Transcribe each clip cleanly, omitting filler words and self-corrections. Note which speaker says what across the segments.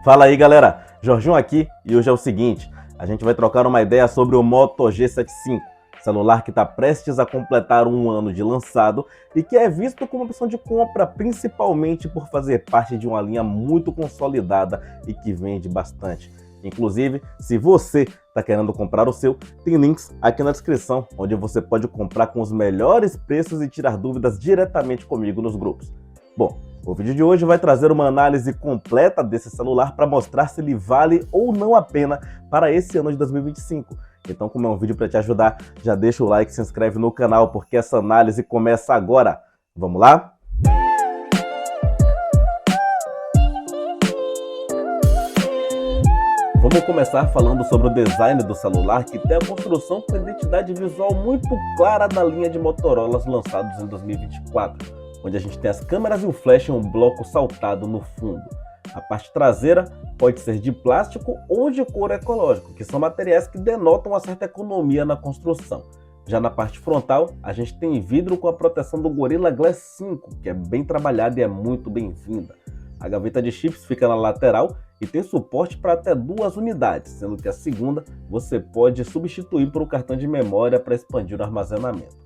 Speaker 1: Fala aí galera, Jorginho aqui e hoje é o seguinte, a gente vai trocar uma ideia sobre o Moto G7 V, celular que está prestes a completar um ano de lançado e que é visto como opção de compra principalmente por fazer parte de uma linha muito consolidada e que vende bastante. Inclusive, se você está querendo comprar o seu, tem links aqui na descrição, onde você pode comprar com os melhores preços e tirar dúvidas diretamente comigo nos grupos. Bom, o vídeo de hoje vai trazer uma análise completa desse celular para mostrar se ele vale ou não a pena para esse ano de 2025. Então, como é um vídeo para te ajudar, já deixa o like e se inscreve no canal, porque essa análise começa agora. Vamos lá? Vamos começar falando sobre o design do celular, que tem a construção com identidade visual muito clara da linha de Motorola lançados em 2024. Onde a gente tem as câmeras e o flash em um bloco saltado no fundo. A parte traseira pode ser de plástico ou de couro ecológico, que são materiais que denotam uma certa economia na construção. Já na parte frontal, a gente tem vidro com a proteção do Gorilla Glass 5, que é bem trabalhada e é muito bem-vinda. A gaveta de chips fica na lateral e tem suporte para até 2 unidades, sendo que a segunda você pode substituir por um cartão de memória para expandir o armazenamento.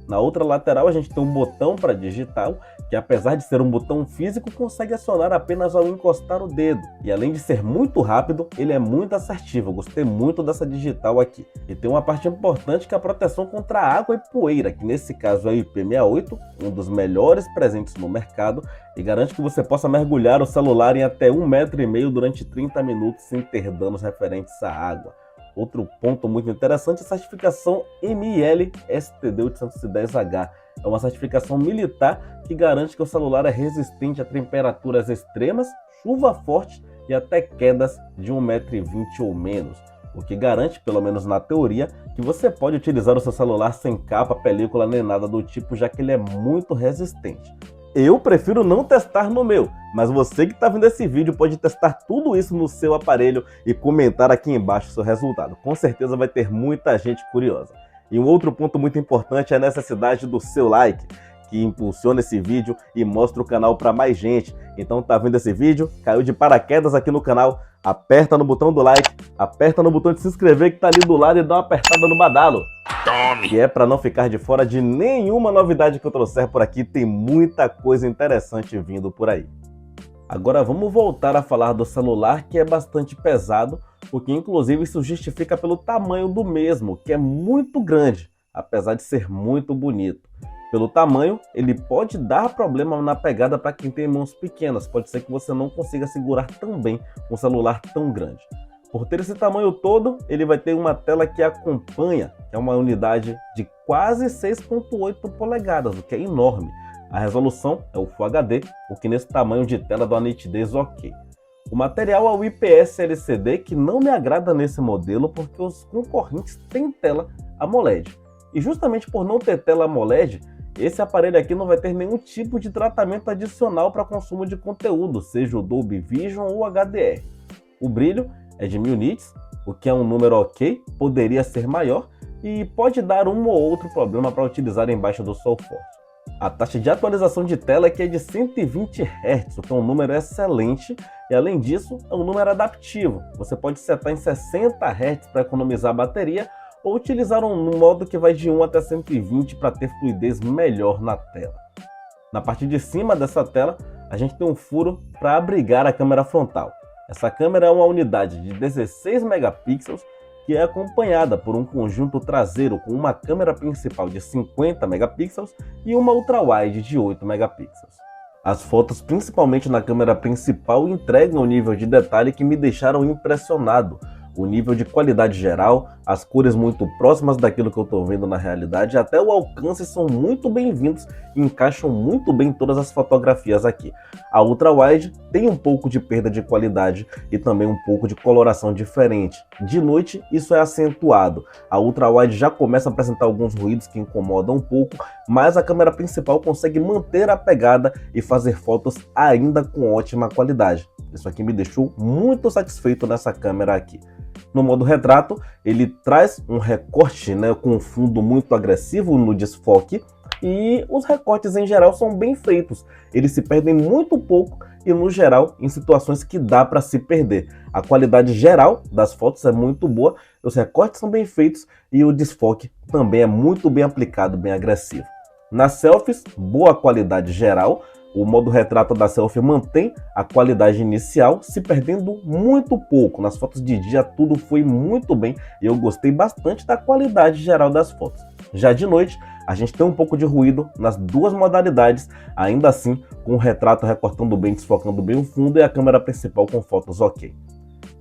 Speaker 1: Na outra lateral a gente tem um botão para digitar, que apesar de ser um botão físico, consegue acionar apenas ao encostar o dedo. E além de ser muito rápido, ele é muito assertivo, eu gostei muito dessa digital aqui. E tem uma parte importante que é a proteção contra água e poeira, que nesse caso é o IP68, um dos melhores presentes no mercado, e garante que você possa mergulhar o celular em até 1,5 m durante 30 minutos sem ter danos referentes à água. Outro ponto muito interessante é a certificação MIL STD 810H. É uma certificação militar que garante que o celular é resistente a temperaturas extremas, chuva forte e até quedas de 1,20 m ou menos. O que garante, pelo menos na teoria, que você pode utilizar o seu celular sem capa, película nem nada do tipo, já que ele é muito resistente. Eu prefiro não testar no meu, mas você que está vendo esse vídeo pode testar tudo isso no seu aparelho e comentar aqui embaixo o seu resultado. Com certeza vai ter muita gente curiosa. E um outro ponto muito importante é a necessidade do seu like, que impulsiona esse vídeo e mostra o canal para mais gente. Então tá vendo esse vídeo, caiu de paraquedas aqui no canal, aperta no botão do like, aperta no botão de se inscrever que tá ali do lado e dá uma apertada no badalo. Que é para não ficar de fora de nenhuma novidade que eu trouxer por aqui, tem muita coisa interessante vindo por aí. Agora vamos voltar a falar do celular, que é bastante pesado, o que inclusive se justifica pelo tamanho do mesmo, que é muito grande, apesar de ser muito bonito. Pelo tamanho, ele pode dar problema na pegada para quem tem mãos pequenas, pode ser que você não consiga segurar tão bem um celular tão grande. Por ter esse tamanho todo, ele vai ter uma tela que acompanha, que é uma unidade de quase 6,8 polegadas, o que é enorme. A resolução é o Full HD, o que nesse tamanho de tela dá uma nitidez ok. O material é o IPS LCD, que não me agrada nesse modelo porque os concorrentes têm tela AMOLED. E justamente por não ter tela AMOLED, esse aparelho aqui não vai ter nenhum tipo de tratamento adicional para consumo de conteúdo, seja o Dolby Vision ou HDR. O brilho é de 1000 nits, o que é um número ok, poderia ser maior e pode dar um ou outro problema para utilizar embaixo do sol forte. A taxa de atualização de tela aqui é de 120 Hz, o que é um número excelente e além disso é um número adaptivo. Você pode setar em 60 Hz para economizar a bateria ou utilizar um modo que vai de 1 até 120 para ter fluidez melhor na tela. Na parte de cima dessa tela a gente tem um furo para abrigar a câmera frontal. Essa câmera é uma unidade de 16 megapixels que é acompanhada por um conjunto traseiro com uma câmera principal de 50 megapixels e uma ultra-wide de 8 megapixels. As fotos, principalmente na câmera principal, entregam um nível de detalhe que me deixaram impressionado. O nível de qualidade geral, as cores muito próximas daquilo que eu estou vendo na realidade, até o alcance são muito bem-vindos e encaixam muito bem todas as fotografias aqui. A ultra-wide tem um pouco de perda de qualidade e também um pouco de coloração diferente. De noite isso é acentuado. A ultra-wide já começa a apresentar alguns ruídos que incomodam um pouco, mas a câmera principal consegue manter a pegada e fazer fotos ainda com ótima qualidade. Isso aqui me deixou muito satisfeito nessa câmera aqui. No modo retrato, ele traz um recorte, com um fundo muito agressivo no desfoque e os recortes em geral são bem feitos. Eles se perdem muito pouco e no geral em situações que dá para se perder. A qualidade geral das fotos é muito boa, os recortes são bem feitos e o desfoque também é muito bem aplicado, bem agressivo. Nas selfies, boa qualidade geral. O modo retrato da selfie mantém a qualidade inicial, se perdendo muito pouco. Nas fotos de dia tudo foi muito bem e eu gostei bastante da qualidade geral das fotos. Já de noite, a gente tem um pouco de ruído nas duas modalidades, ainda assim com o retrato recortando bem, desfocando bem o fundo e a câmera principal com fotos ok.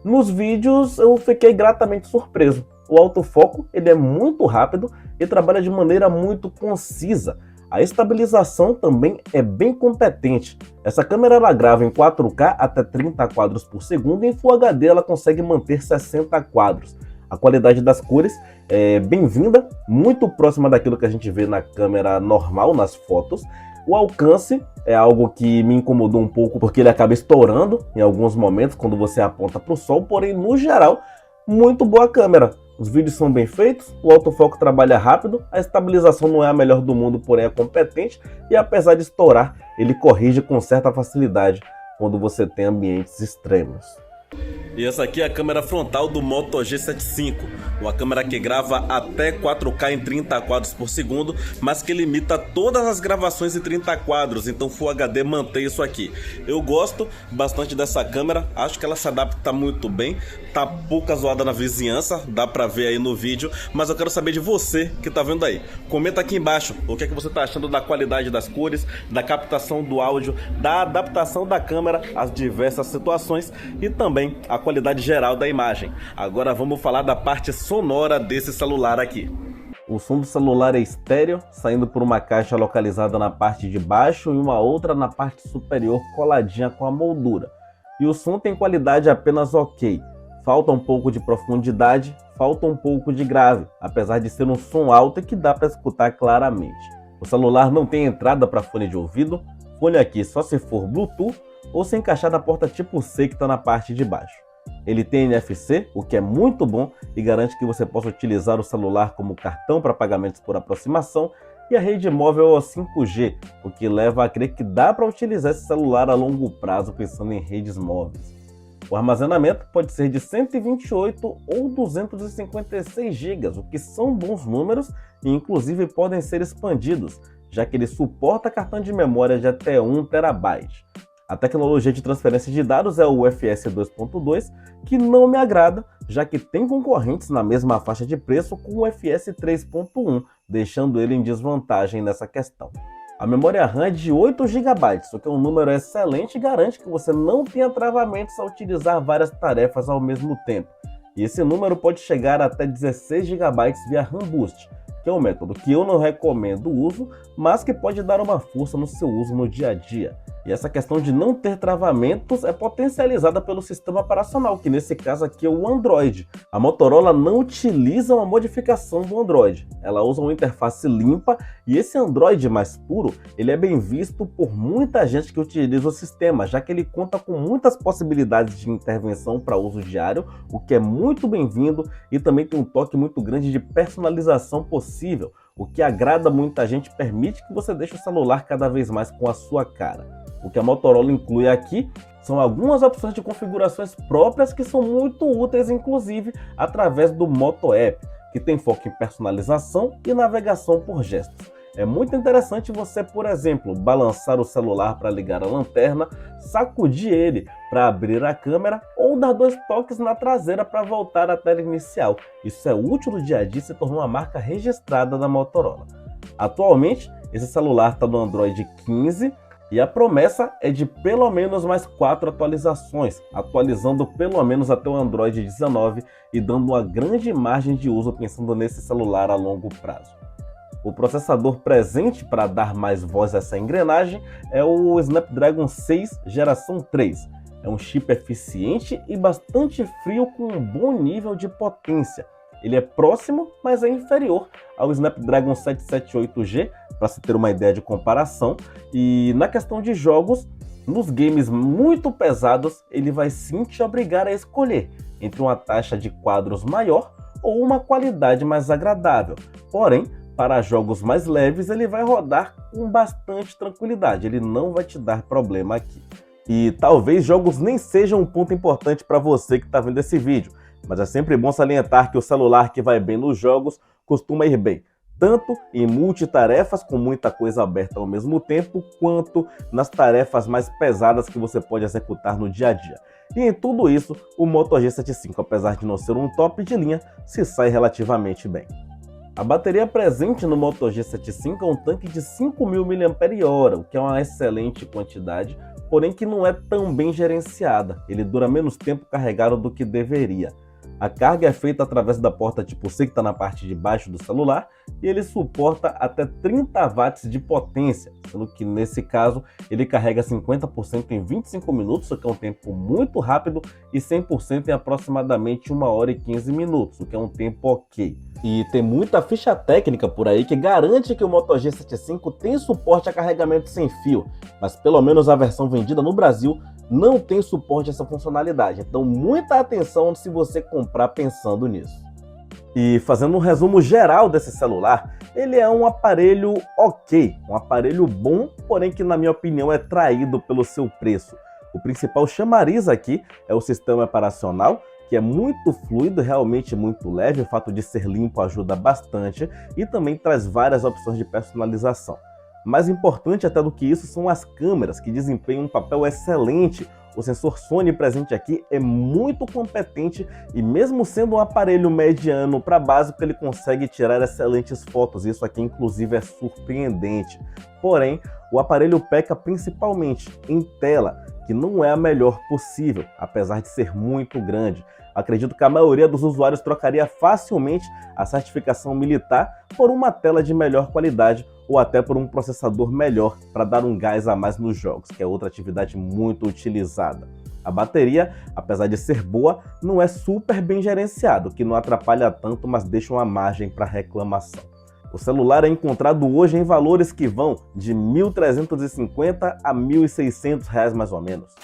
Speaker 1: Nos vídeos eu fiquei gratamente surpreso. O autofoco ele é muito rápido e trabalha de maneira muito concisa. A estabilização também é bem competente. Essa câmera ela grava em 4K até 30 quadros por segundo e em Full HD ela consegue manter 60 quadros. A qualidade das cores é bem-vinda, muito próxima daquilo que a gente vê na câmera normal, nas fotos. O alcance é algo que me incomodou um pouco porque ele acaba estourando em alguns momentos quando você aponta para o sol, porém no geral, muito boa câmera. Os vídeos são bem feitos, o autofoco trabalha rápido, a estabilização não é a melhor do mundo, porém é competente e apesar de estourar, ele corrige com certa facilidade quando você tem ambientes extremos. E essa aqui é a câmera frontal do Moto G7V, uma câmera que grava até 4K em 30 quadros por segundo, mas que limita todas as gravações em 30 quadros, então Full HD mantém isso aqui. Eu gosto bastante dessa câmera, acho que ela se adapta muito bem, tá pouca zoada na vizinhança, dá pra ver aí no vídeo, mas eu quero saber de você que tá vendo aí. Comenta aqui embaixo o que é que você tá achando da qualidade das cores, da captação do áudio, da adaptação da câmera às diversas situações e também a qualidade geral da imagem. Agora vamos falar da parte sonora desse celular aqui. O som do celular é estéreo, saindo por uma caixa localizada na parte de baixo e uma outra na parte superior coladinha com a moldura. E o som tem qualidade apenas ok. Falta um pouco de profundidade, falta um pouco de grave, apesar de ser um som alto e que dá para escutar claramente. O celular não tem entrada para fone de ouvido, fone aqui só se for Bluetooth ou se encaixar na porta tipo C que está na parte de baixo. Ele tem NFC, o que é muito bom e garante que você possa utilizar o celular como cartão para pagamentos por aproximação e a rede móvel é 5G, o que leva a crer que dá para utilizar esse celular a longo prazo pensando em redes móveis. O armazenamento pode ser de 128 ou 256 GB, o que são bons números e inclusive podem ser expandidos, já que ele suporta cartão de memória de até 1 TB. A tecnologia de transferência de dados é o UFS 2.2, que não me agrada, já que tem concorrentes na mesma faixa de preço com o UFS 3.1, deixando ele em desvantagem nessa questão. A memória RAM é de 8 GB, o que é um número excelente e garante que você não tenha travamentos ao utilizar várias tarefas ao mesmo tempo. E esse número pode chegar até 16 GB via RAM Boost, que é um método que eu não recomendo o uso, mas que pode dar uma força no seu uso no dia a dia. E essa questão de não ter travamentos é potencializada pelo sistema operacional, que nesse caso aqui é o Android. A Motorola não utiliza uma modificação do Android, ela usa uma interface limpa e esse Android mais puro, ele é bem visto por muita gente que utiliza o sistema, já que ele conta com muitas possibilidades de intervenção para uso diário, o que é muito bem-vindo e também tem um toque muito grande de personalização possível, o que agrada muita gente e permite que você deixe o celular cada vez mais com a sua cara. O que a Motorola inclui aqui são algumas opções de configurações próprias que são muito úteis, inclusive através do Moto App, que tem foco em personalização e navegação por gestos. É muito interessante você, por exemplo, balançar o celular para ligar a lanterna, sacudir ele para abrir a câmera ou dar 2 toques na traseira para voltar à tela inicial. Isso é útil no dia a dia e se tornou uma marca registrada da Motorola. Atualmente, esse celular está no Android 15, e a promessa é de pelo menos mais 4 atualizações, atualizando pelo menos até o Android 19 e dando uma grande margem de uso pensando nesse celular a longo prazo. O processador presente para dar mais voz a essa engrenagem é o Snapdragon 6 geração 3. É um chip eficiente e bastante frio com um bom nível de potência. Ele é próximo, mas é inferior ao Snapdragon 778G, para se ter uma ideia de comparação. E na questão de jogos, nos games muito pesados, ele vai sim te obrigar a escolher entre uma taxa de quadros maior ou uma qualidade mais agradável. Porém, para jogos mais leves, ele vai rodar com bastante tranquilidade, ele não vai te dar problema aqui. E talvez jogos nem sejam um ponto importante para você que está vendo esse vídeo, mas é sempre bom salientar que o celular que vai bem nos jogos costuma ir bem, tanto em multitarefas com muita coisa aberta ao mesmo tempo, quanto nas tarefas mais pesadas que você pode executar no dia a dia. E em tudo isso, o Moto G7 V, apesar de não ser um top de linha, se sai relativamente bem. A bateria presente no Moto G7 V é um tanque de 5.000 mAh, o que é uma excelente quantidade, porém que não é tão bem gerenciada. Ele dura menos tempo carregado do que deveria. A carga é feita através da porta tipo C que está na parte de baixo do celular e ele suporta até 30 watts de potência, sendo que nesse caso ele carrega 50% em 25 minutos, o que é um tempo muito rápido, e 100% em aproximadamente 1 hora e 15 minutos, o que é um tempo ok. E tem muita ficha técnica por aí que garante que o Moto G7 V tem suporte a carregamento sem fio, mas pelo menos a versão vendida no Brasil não tem suporte a essa funcionalidade, então muita atenção se você comprar pensando nisso. E fazendo um resumo geral desse celular, ele é um aparelho ok, um aparelho bom, porém que na minha opinião é traído pelo seu preço. O principal chamariz aqui é o sistema operacional, que é muito fluido, realmente muito leve, o fato de ser limpo ajuda bastante e também traz várias opções de personalização. Mais importante até do que isso são as câmeras, que desempenham um papel excelente. O sensor Sony presente aqui é muito competente e mesmo sendo um aparelho mediano para básico, ele consegue tirar excelentes fotos. Isso aqui inclusive é surpreendente. Porém, o aparelho peca principalmente em tela, que não é a melhor possível, apesar de ser muito grande. Acredito que a maioria dos usuários trocaria facilmente a certificação militar por uma tela de melhor qualidade ou até por um processador melhor para dar um gás a mais nos jogos, que é outra atividade muito utilizada. A bateria, apesar de ser boa, não é super bem gerenciada, o que não atrapalha tanto, mas deixa uma margem para reclamação. O celular é encontrado hoje em valores que vão de R$ 1.350 a R$ 1.600 mais ou menos,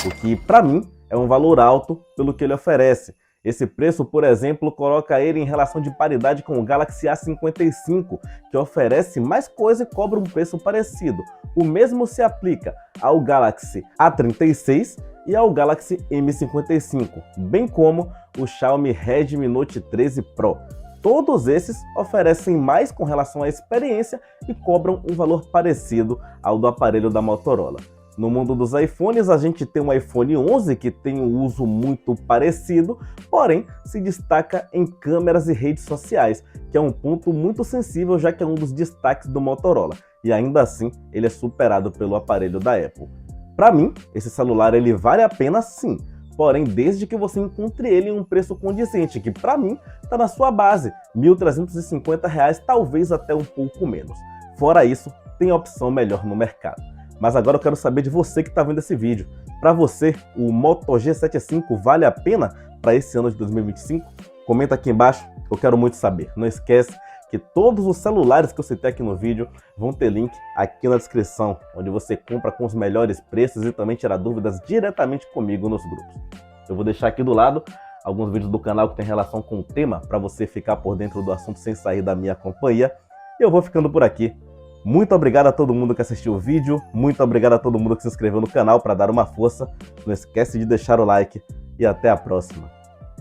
Speaker 1: o que para mim é um valor alto pelo que ele oferece. Esse preço, por exemplo, coloca ele em relação de paridade com o Galaxy A55, que oferece mais coisa e cobra um preço parecido. O mesmo se aplica ao Galaxy A36 e ao Galaxy M55, bem como o Xiaomi Redmi Note 13 Pro. Todos esses oferecem mais com relação à experiência e cobram um valor parecido ao do aparelho da Motorola. No mundo dos iPhones, a gente tem um iPhone 11 que tem um uso muito parecido, porém se destaca em câmeras e redes sociais, que é um ponto muito sensível, já que é um dos destaques do Motorola, e ainda assim ele é superado pelo aparelho da Apple. Para mim, esse celular ele vale a pena sim, porém desde que você encontre ele em um preço condizente, que para mim está na sua base, R$ 1.350, talvez até um pouco menos. Fora isso, tem opção melhor no mercado. Mas agora eu quero saber de você que está vendo esse vídeo. Para você, o Moto G7 V vale a pena para esse ano de 2025? Comenta aqui embaixo, eu quero muito saber. Não esquece que todos os celulares que eu citei aqui no vídeo vão ter link aqui na descrição, onde você compra com os melhores preços e também tira dúvidas diretamente comigo nos grupos. Eu vou deixar aqui do lado alguns vídeos do canal que tem relação com o tema, para você ficar por dentro do assunto sem sair da minha companhia. E eu vou ficando por aqui. Muito obrigado a todo mundo que assistiu o vídeo, muito obrigado a todo mundo que se inscreveu no canal para dar uma força. Não esquece de deixar o like e até a próxima.